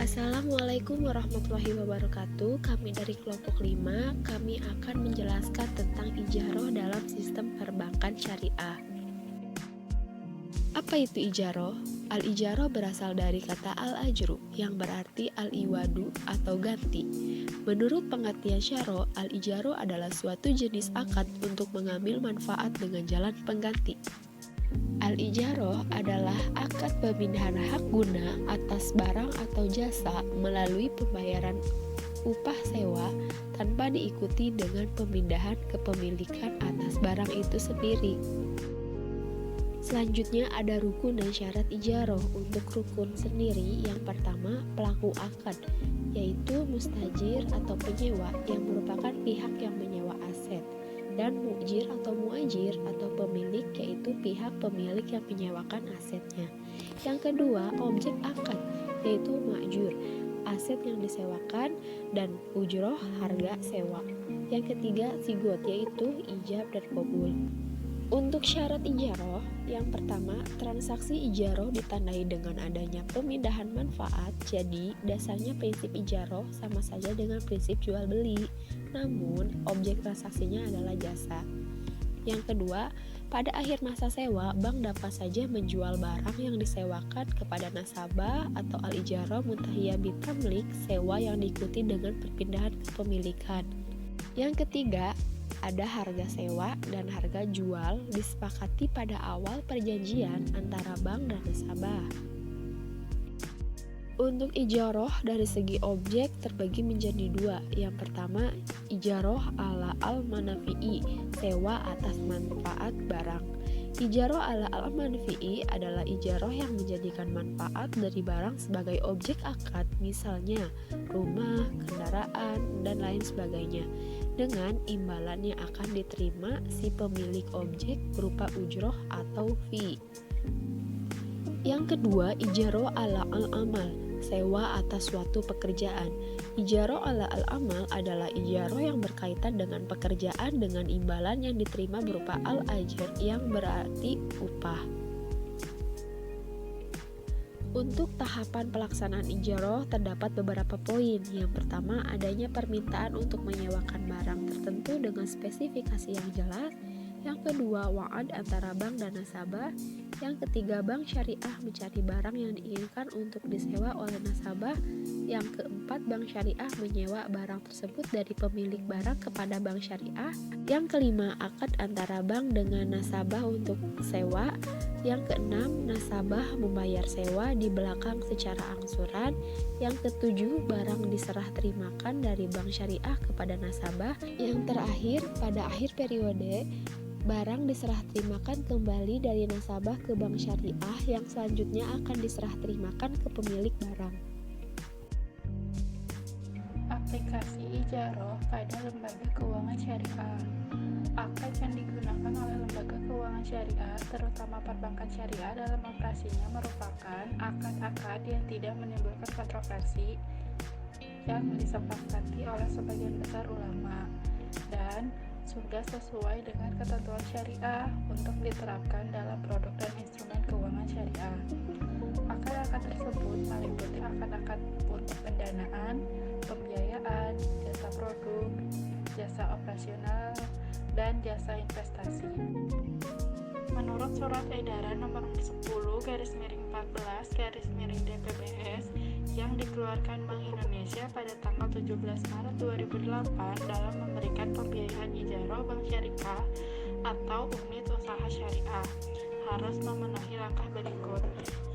Assalamualaikum warahmatullahi wabarakatuh. Kami dari kelompok 5, kami akan menjelaskan tentang ijaroh dalam sistem perbankan syariah. Apa itu ijaroh? Al-ijaroh berasal dari kata al-ajru yang berarti al-iwadu atau ganti. Menurut pengertian syaro, al-ijaroh adalah suatu jenis akad untuk mengambil manfaat dengan jalan pengganti. Al-ijaroh adalah akad pemindahan hak guna atas barang atau jasa melalui pembayaran upah sewa tanpa diikuti dengan pemindahan kepemilikan atas barang itu sendiri. Selanjutnya ada rukun dan syarat ijaroh. Untuk rukun sendiri, yang pertama pelaku akad, yaitu mustajir atau penyewa yang merupakan pihak yang menyewa aset, dan mujir atau muajir atau pemilik, yaitu pihak pemilik yang menyewakan asetnya. Yang kedua, objek akad, yaitu ma'jur, aset yang disewakan, dan ujroh, harga sewa. Yang ketiga, sigot, yaitu ijab dan qabul. Untuk syarat ijaroh, yang pertama, transaksi ijaroh ditandai dengan adanya pemindahan manfaat. Jadi, dasarnya prinsip ijaroh sama saja dengan prinsip jual beli, namun objek transaksinya adalah jasa. Yang kedua, pada akhir masa sewa, bank dapat saja menjual barang yang disewakan kepada nasabah atau al-ijaroh muntahiyah bitamlik, sewa yang diikuti dengan perpindahan kepemilikan. Yang ketiga, ada harga sewa dan harga jual disepakati pada awal perjanjian antara bank dan nasabah. Untuk ijaroh dari segi objek terbagi menjadi dua. Yang pertama, ijaroh ala al-manafi'i, sewa atas manfaat barang. Ijaroh ala al-manafi'i adalah ijaroh yang menjadikan manfaat dari barang sebagai objek akad, misalnya rumah, kendaraan, dan lain sebagainya, dengan imbalan yang akan diterima si pemilik objek berupa ujroh atau fee. Yang kedua, ijaroh ala al-amal, sewa atas suatu pekerjaan. Ijaroh ala al-amal adalah ijaroh yang berkaitan dengan pekerjaan dengan imbalan yang diterima berupa al-ajr yang berarti upah. Untuk tahapan pelaksanaan ijaroh terdapat beberapa poin. Yang pertama, adanya permintaan untuk menyewakan barang tertentu dengan spesifikasi yang jelas. Yang kedua, wa'ad antara bank dan nasabah. Yang ketiga, bank syariah mencari barang yang diinginkan untuk disewa oleh nasabah. Yang keempat, bank syariah menyewa barang tersebut dari pemilik barang kepada bank syariah. Yang kelima, akad antara bank dengan nasabah untuk sewa. Yang keenam, nasabah membayar sewa di belakang secara angsuran. Yang ketujuh, barang diserah terimakan dari bank syariah kepada nasabah. Yang terakhir, pada akhir periode, barang diserah terimakan kembali dari nasabah ke bank syariah yang selanjutnya akan diserah terimakan ke pemilik barang. Aplikasi ijaroh pada lembaga keuangan syariah. Akad yang digunakan oleh lembaga keuangan syariah, terutama perbankan syariah, dalam operasinya merupakan akad-akad yang tidak menimbulkan kontroversi yang disepakati oleh sebagian besar ulama dan sudah sesuai dengan ketentuan syariah untuk diterapkan dalam produk dan instrumen keuangan syariah. Akad-akad tersebut meliputi akad-akad untuk pendanaan, pembiayaan, jasa produk, jasa operasional, dan jasa investasi. Menurut Surat Edaran Nomor 10/14/DPBS yang dikeluarkan Bank Indonesia pada tanggal 17 Maret 2008 dalam memberikan pembiayaan ijaroh bank syariah atau unit usaha syariah, harus memenuhi langkah berikut.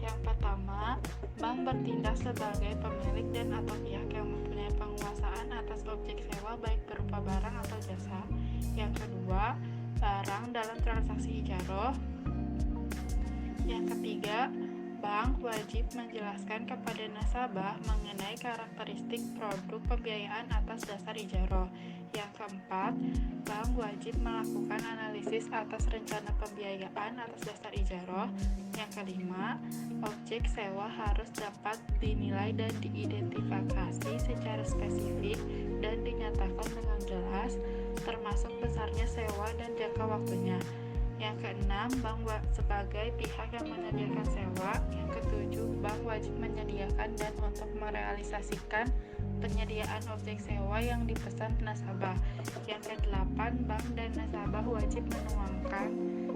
Yang pertama, bank bertindak sebagai pemilik dan atau pihak yang mempunyai penguasaan atas objek sewa baik berupa barang atau jasa. Yang kedua, barang dalam transaksi ijaroh. Yang ketiga, bank wajib menjelaskan kepada nasabah mengenai karakteristik produk pembiayaan atas dasar ijaroh. Yang keempat, bank wajib melakukan analisis atas rencana pembiayaan atas dasar ijaroh. Yang kelima, objek sewa harus dapat dinilai dan diidentifikasi secara spesifik dan dinyatakan dengan jelas, termasuk besarnya sewa dan jangka waktunya. Yang keenam, bank sebagai pihak yang menyediakan sewa. Yang ketujuh, bank wajib menyediakan dan untuk merealisasikan penyediaan objek sewa yang dipesan nasabah. Yang kedelapan, bank dan nasabah wajib menuangkan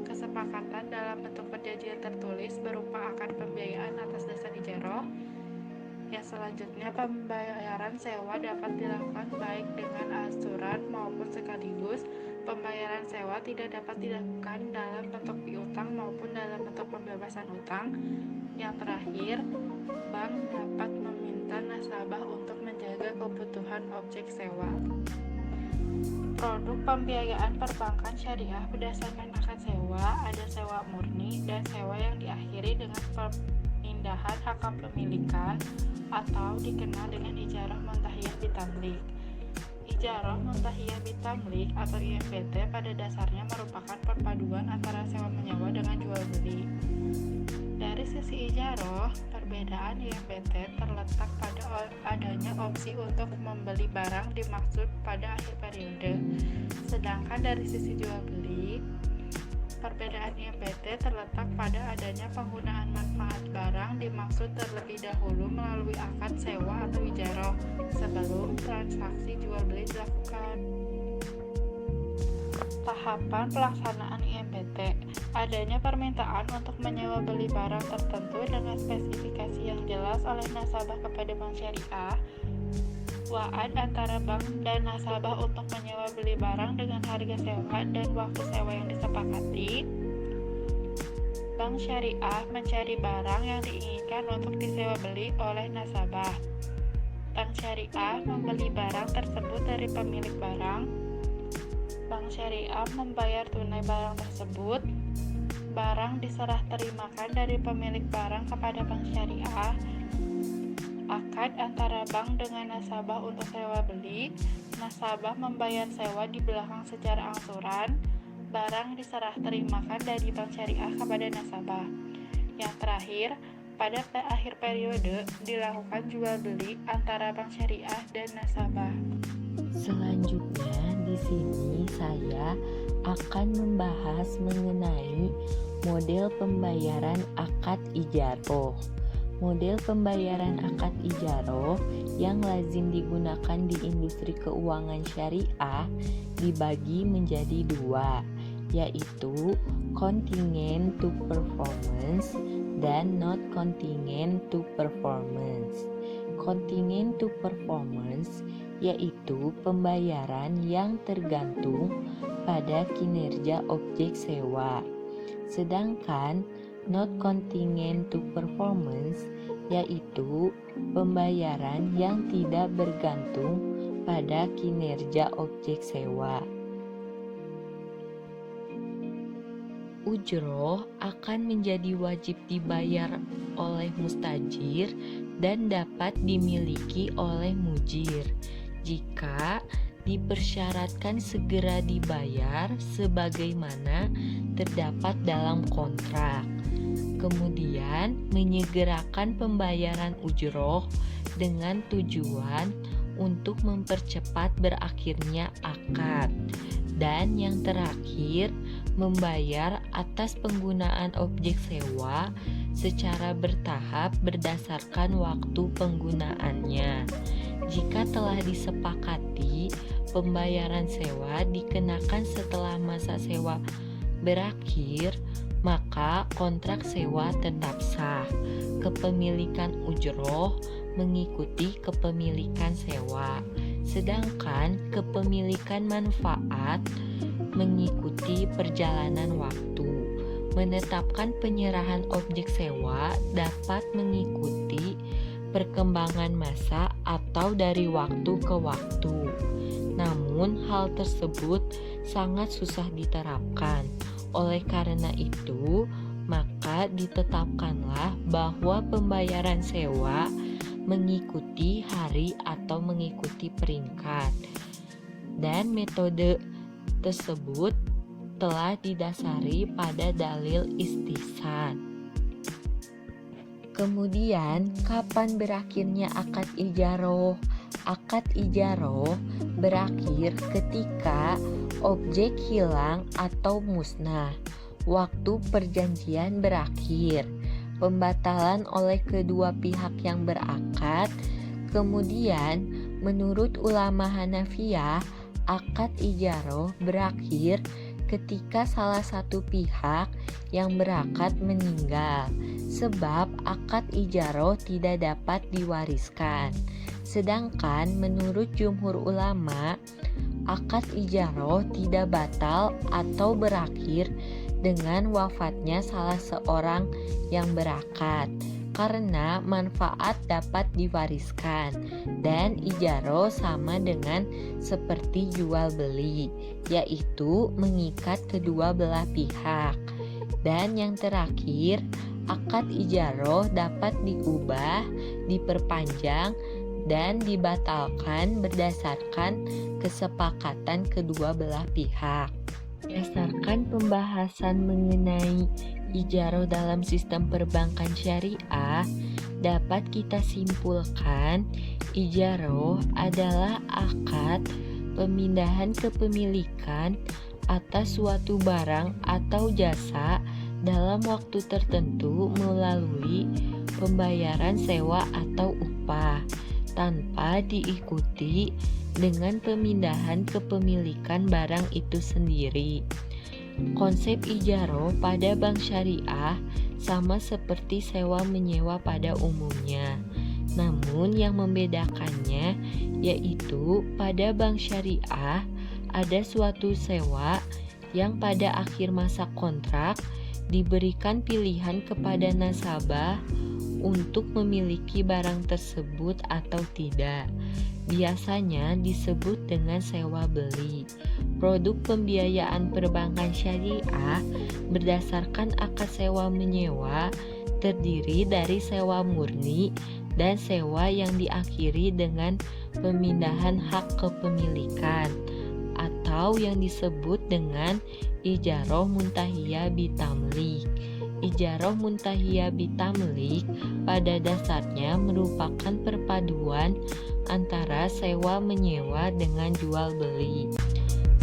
kesepakatan dalam bentuk perjanjian tertulis berupa akad pembiayaan atas dasar ijaroh. Yang selanjutnya, pembayaran sewa dapat dilakukan baik dengan asuran maupun sekaligus. Pembayaran sewa tidak dapat dilakukan dalam bentuk piutang maupun dalam bentuk pembebasan utang. Yang terakhir, bank dapat meminta nasabah untuk menjaga kebutuhan objek sewa. Produk pembiayaan perbankan syariah berdasarkan akad sewa ada sewa murni dan sewa yang diakhiri dengan pemindahan hak kepemilikan atau dikenal dengan ijarah muntahiyah bitamlik. Ijarah muntahiyah bitamlik atau IMBT pada dasarnya merupakan perpaduan antara sewa menyewa dengan jual beli. Dari sisi ijarah, perbedaan IMBT terletak pada adanya opsi untuk membeli barang dimaksud pada akhir periode. Sedangkan dari sisi jual beli, perbedaan IMBT terletak pada adanya penggunaan manfaat barang dimaksud terlebih dahulu melalui akad sewa atau ijarah sebelum transaksi jual beli dilakukan. Tahapan pelaksanaan IMBT. Adanya permintaan untuk menyewa beli barang tertentu dengan spesifikasi yang jelas oleh nasabah kepada bank syariah. Wa'ad antara bank dan nasabah untuk menyewa beli barang dengan harga sewa dan waktu sewa yang disepakati. Bank syariah mencari barang yang diinginkan untuk disewa beli oleh nasabah. Bank syariah membeli barang tersebut dari pemilik barang. Bank syariah membayar tunai barang tersebut. Barang diserah terimakan dari pemilik barang kepada bank syariah. Akad antara bank dengan nasabah untuk sewa beli. Nasabah membayar sewa di belakang secara angsuran. Barang diserah terimakan dari bank syariah kepada nasabah. Yang terakhir, pada akhir periode dilakukan jual beli antara bank syariah dan nasabah. Selanjutnya di sini saya akan membahas mengenai model pembayaran akad ijaroh. Model pembayaran akad ijaroh yang lazim digunakan di industri keuangan syariah dibagi menjadi dua, yaitu contingent to performance dan not contingent to performance. Contingent to performance yaitu pembayaran yang tergantung pada kinerja objek sewa. Sedangkan not contingent to performance yaitu pembayaran yang tidak bergantung pada kinerja objek sewa. Ujroh akan menjadi wajib dibayar oleh mustajir dan dapat dimiliki oleh mujir jika dipersyaratkan segera dibayar sebagaimana terdapat dalam kontrak. Kemudian menyegerakan pembayaran ujroh dengan tujuan untuk mempercepat berakhirnya akad. Dan yang terakhir, membayar atas penggunaan objek sewa secara bertahap berdasarkan waktu penggunaannya. Jika telah disepakati, pembayaran sewa dikenakan setelah masa sewa berakhir, maka kontrak sewa tetap sah. Kepemilikan ujroh mengikuti kepemilikan sewa, sedangkan kepemilikan manfaat mengikuti perjalanan waktu. Menetapkan penyerahan objek sewa dapat mengikuti perkembangan masa atau dari waktu ke waktu. Namun hal tersebut sangat susah diterapkan. Oleh karena itu, maka ditetapkanlah bahwa pembayaran sewa mengikuti hari atau mengikuti peringkat. Dan metode tersebut telah didasari pada dalil istisad. Kemudian, kapan berakhirnya akad ijaroh? Akad ijaroh berakhir ketika objek hilang atau musnah. waktu perjanjian berakhir, pembatalan oleh kedua pihak yang berakad. Kemudian, menurut ulama Hanafiyah, akad ijaroh berakhir ketika salah satu pihak yang berakad meninggal, sebab akad ijaroh tidak dapat diwariskan. Sedangkan menurut jumhur ulama, akad ijaroh tidak batal atau berakhir dengan wafatnya salah seorang yang berakad, karena manfaat dapat diwariskan dan ijaroh sama dengan seperti jual beli, yaitu mengikat kedua belah pihak. Dan yang terakhir, akad ijaroh dapat diubah, diperpanjang, dan dibatalkan berdasarkan kesepakatan kedua belah pihak. Berdasarkan pembahasan mengenai ijaroh dalam sistem perbankan syariah, dapat kita simpulkan ijaroh adalah akad pemindahan kepemilikan atas suatu barang atau jasa dalam waktu tertentu melalui pembayaran sewa atau upah, tanpa diikuti dengan pemindahan kepemilikan barang itu sendiri. Konsep ijaroh pada bank syariah sama seperti sewa menyewa pada umumnya. Namun yang membedakannya yaitu pada bank syariah ada suatu sewa yang pada akhir masa kontrak diberikan pilihan kepada nasabah untuk memiliki barang tersebut atau tidak. Biasanya disebut dengan sewa beli. Produk pembiayaan perbankan syariah berdasarkan akad sewa menyewa terdiri dari sewa murni dan sewa yang diakhiri dengan pemindahan hak kepemilikan atau yang disebut dengan ijaroh muntahiyah bitamlik. Ijaroh muntahiyah bitamlik pada dasarnya merupakan perpaduan antara sewa menyewa dengan jual beli.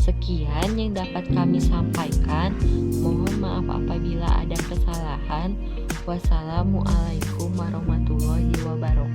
Sekian yang dapat kami sampaikan. Mohon maaf apabila ada kesalahan. Wassalamualaikum warahmatullahi wabarakatuh.